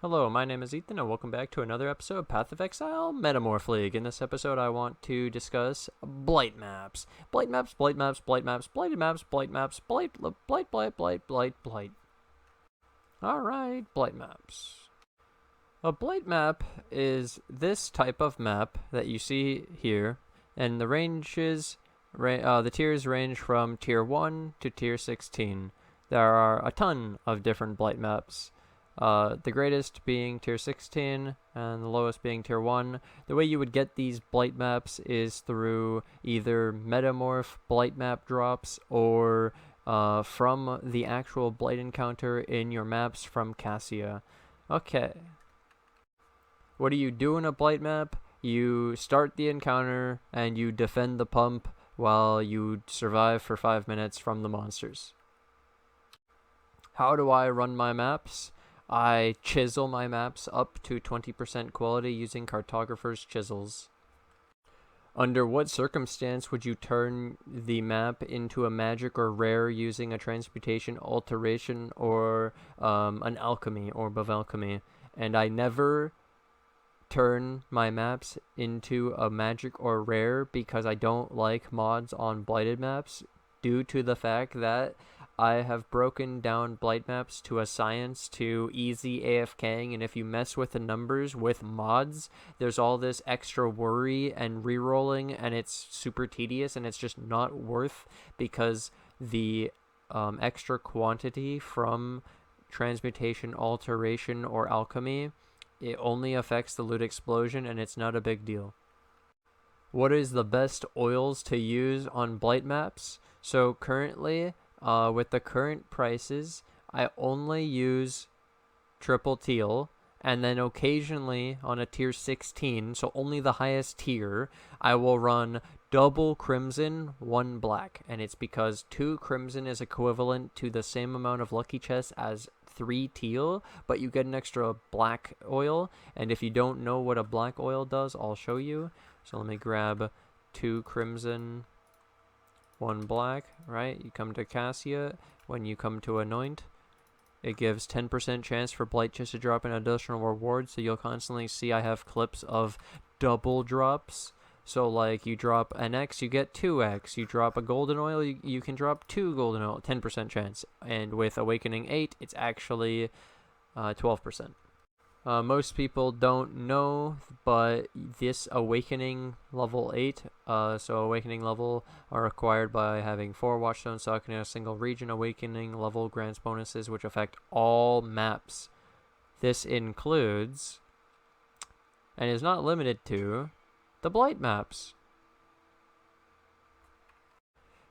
Hello, my name is Ethan, and welcome back to another episode of Path of Exile Metamorph League. In this episode, I want to discuss Blight Maps. Blight Maps, Blight Maps, Blight Maps, Blighted Maps, Blight Maps, Blight. Alright, Blight Maps. A Blight Map is this type of map that you see here, and the tiers range from Tier 1 to Tier 16. There are a ton of different Blight Maps. The greatest being Tier 16 and the lowest being Tier 1. The way you would get these Blight Maps is through either Metamorph Blight Map drops or from the actual Blight encounter in your maps from Cassia. Okay. What do you do in a Blight Map? You start the encounter and you defend the pump while you survive for 5 minutes from the monsters. How do I run my maps? I chisel my maps up to 20% quality using cartographer's chisels. Under what circumstance would you turn the map into a magic or rare using a transmutation, alteration, or an alchemy, orb of alchemy? And I never turn my maps into a magic or rare because I don't like mods on blighted maps due to the fact that I have broken down Blight Maps to a science to easy AFKing, and if you mess with the numbers with mods, there's all this extra worry and rerolling, and it's super tedious, and it's just not worth because the extra quantity from transmutation, alteration, or alchemy, it only affects the loot explosion, and it's not a big deal. What is the best oils to use on Blight Maps? So currently, with the current prices, I only use triple teal, and then occasionally on a tier 16, so only the highest tier, I will run double crimson, 1 black, and it's because 2 crimson is equivalent to the same amount of lucky chests as 3 teal, but you get an extra black oil, and if you don't know what a black oil does, I'll show you. So let me grab 2 crimson, 1 black, right? You come to Cassia. When you come to Anoint, it gives 10% chance for Blight Chest to drop an additional reward, so you'll constantly see I have clips of double drops. So like you drop an X, you get 2X. You drop a golden oil, you can drop 2 golden oil, 10% chance. And with Awakening 8, it's actually 12%. Most people don't know, but this Awakening level 8, so Awakening level are acquired by having 4 Watchstones stuck in a single region. Awakening level grants bonuses which affect all maps. This includes, and is not limited to, the Blight Maps.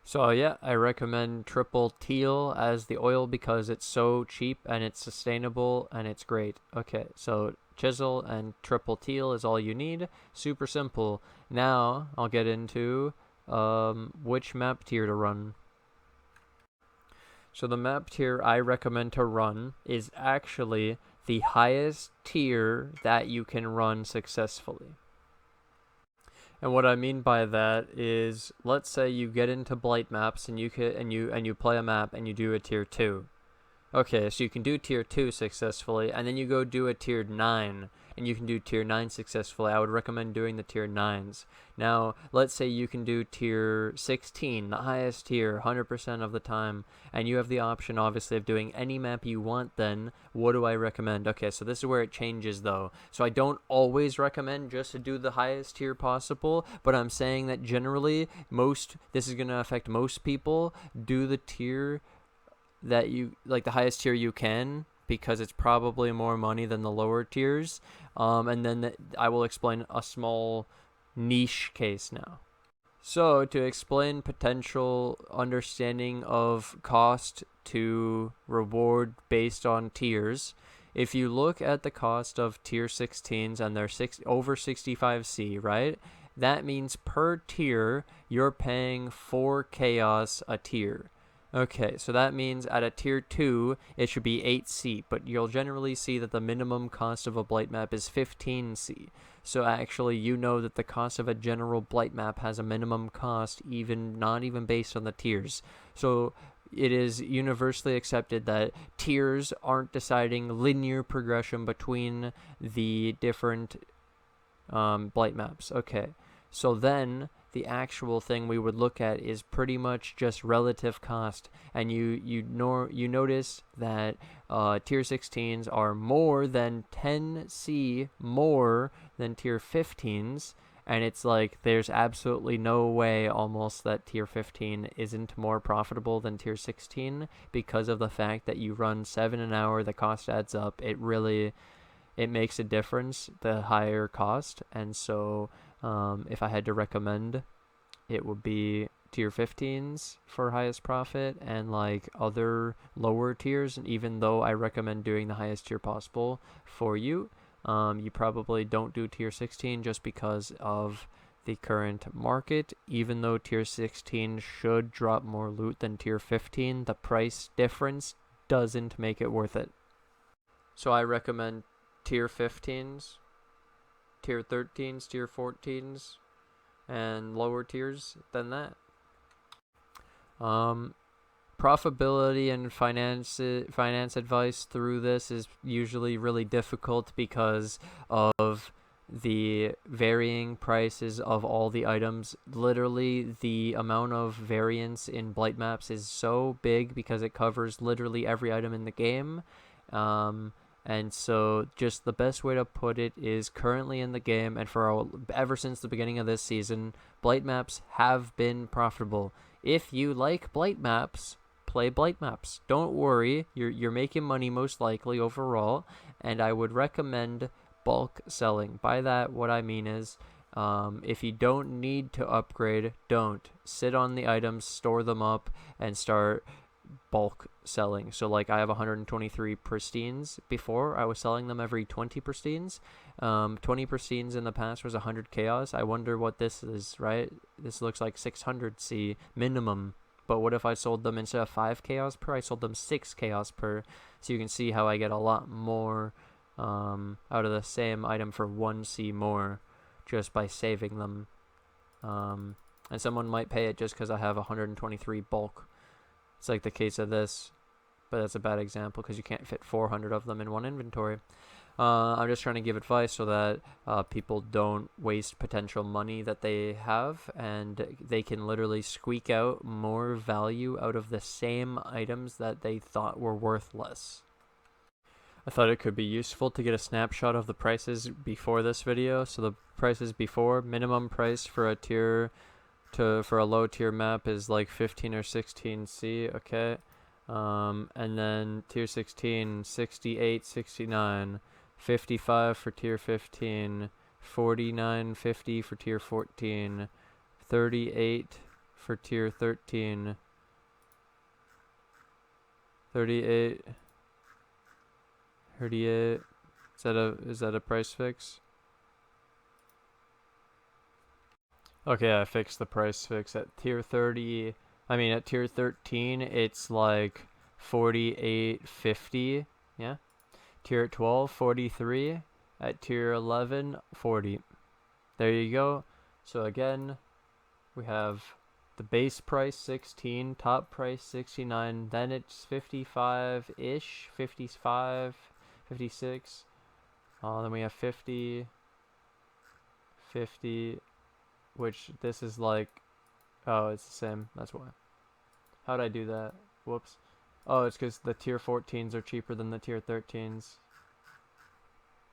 So yeah, I recommend triple teal as the oil because it's so cheap and it's sustainable and it's great. Okay, so chisel and triple teal is all you need. Super simple. Now I'll get into which map tier to run. So the map tier I recommend to run is actually the highest tier that you can run successfully. And what I mean by that is, let's say you get into Blight Maps and you play a map and you do a tier 2. Okay, so you can do tier 2 successfully, and then you go do a tier 9, and you can do tier 9 successfully. I would recommend doing the tier 9s. Now, let's say you can do tier 16, the highest tier, 100% of the time, and you have the option, obviously, of doing any map you want then. What do I recommend? Okay, so this is where it changes, though. So I don't always recommend just to do the highest tier possible, but I'm saying that generally, this is going to affect most people, do the tier that you like, the highest tier you can, because it's probably more money than the lower tiers. And then I will explain a small niche case now. So to explain potential understanding of cost to reward based on tiers, if you look at the cost of tier 16s and they're over 65C, right? That means per tier you're paying 4 chaos a tier. Okay, so that means at a tier 2, it should be 8C, but you'll generally see that the minimum cost of a Blight Map is 15C. So actually, you know that the cost of a general Blight Map has a minimum cost, not even based on the tiers. So it is universally accepted that tiers aren't deciding linear progression between the different blight maps. Okay, so then the actual thing we would look at is pretty much just relative cost, and you notice that tier 16s are more than 10C more than tier 15s, and it's like there's absolutely no way almost that tier 15 isn't more profitable than tier 16 because of the fact that you run 7 an hour, the cost adds up. It makes a difference, the higher cost, and so if I had to recommend, it would be tier 15s for highest profit and like other lower tiers. And even though I recommend doing the highest tier possible for you, you probably don't do tier 16 just because of the current market. Even though tier 16 should drop more loot than tier 15, the price difference doesn't make it worth it. So I recommend tier 15s, tier 13s, tier 14s, and lower tiers than that. Profitability and finance advice through this is usually really difficult because of the varying prices of all the items. Literally, the amount of variance in Blight Maps is so big because it covers literally every item in the game. And so just the best way to put it is currently in the game and ever since the beginning of this season, Blight Maps have been profitable. If you like Blight Maps, play Blight Maps. Don't worry, you're making money most likely overall, and I would recommend bulk selling. By that, what I mean is, if you don't need to upgrade, don't. Sit on the items, store them up, and start bulk selling. So like I have 123 pristines. Before I was selling them every 20 pristines. 20 pristines in the past was 100 chaos. I wonder what this is, right? This looks like 600C minimum. But what if I sold them instead of 5 chaos per, I sold them 6 chaos per? So you can see how I get a lot more out of the same item for 1C more just by saving them. And someone might pay it just because I have 123 bulk. It's like the case of this, but that's a bad example because you can't fit 400 of them in one inventory. I'm just trying to give advice so that people don't waste potential money that they have, and they can literally squeak out more value out of the same items that they thought were worthless. I thought it could be useful to get a snapshot of the prices before this video. So the prices before, minimum price for a low tier map is like 15 or 16C, okay? And then tier 16, 68, 69, 55 for tier 15, 49.50 for tier 14, 38 for tier 13, 38, 38. Is that a price fix? Okay, I fixed the price fix at tier 30. At tier 13, it's like 48.50. Yeah. Tier 12, 43. At tier 11, 40. There you go. So again, we have the base price 16, top price 69, then it's 55-ish, 55, 56. Then we have 50, 50. Which this is like, oh, it's the same. That's why. How'd I do that? Whoops. Oh, it's because the tier 14s are cheaper than the tier 13s.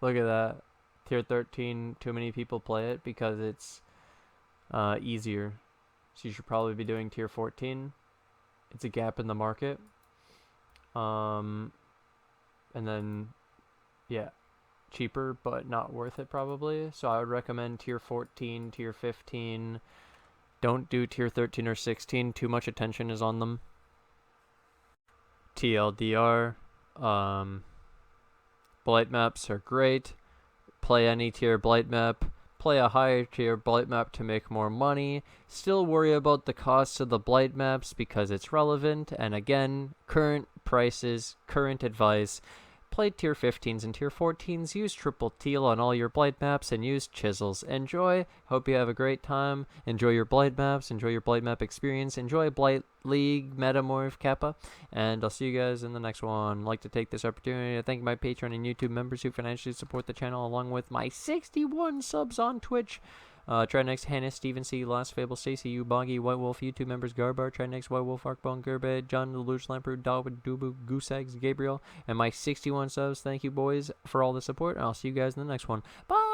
Look at that. Tier 13, too many people play it because it's easier. So you should probably be doing tier 14. It's a gap in the market. And then, yeah. Cheaper but not worth it probably, so I would recommend tier 14, tier 15. Don't do tier 13 or 16, too much attention is on them. TLDR, Blight Maps are great. Play any tier Blight Map, play a higher tier Blight Map to make more money. Still worry about the cost of the Blight Maps because it's relevant, and again, current prices, current advice. Play tier 15s and tier 14s. Use triple teal on all your Blight maps and use chisels. Enjoy. Hope you have a great time. Enjoy your Blight maps. Enjoy your Blight map experience. Enjoy Blight League, Metamorph, Kappa. And I'll see you guys in the next one. I'd like to take this opportunity to thank my Patreon and YouTube members who financially support the channel, along with my 61 subs on Twitch. Try next Hannah, Steven C, Last Fable, Stacy, U, Boggy, White Wolf, YouTube members, Garbar, Try next White Wolf, Arkbone, Gerbed, John, Lelouch, Lamprey, Dawid, Dubu, Gooseeggs, Gabriel, and my 61 subs. Thank you, boys, for all the support, and I'll see you guys in the next one. Bye!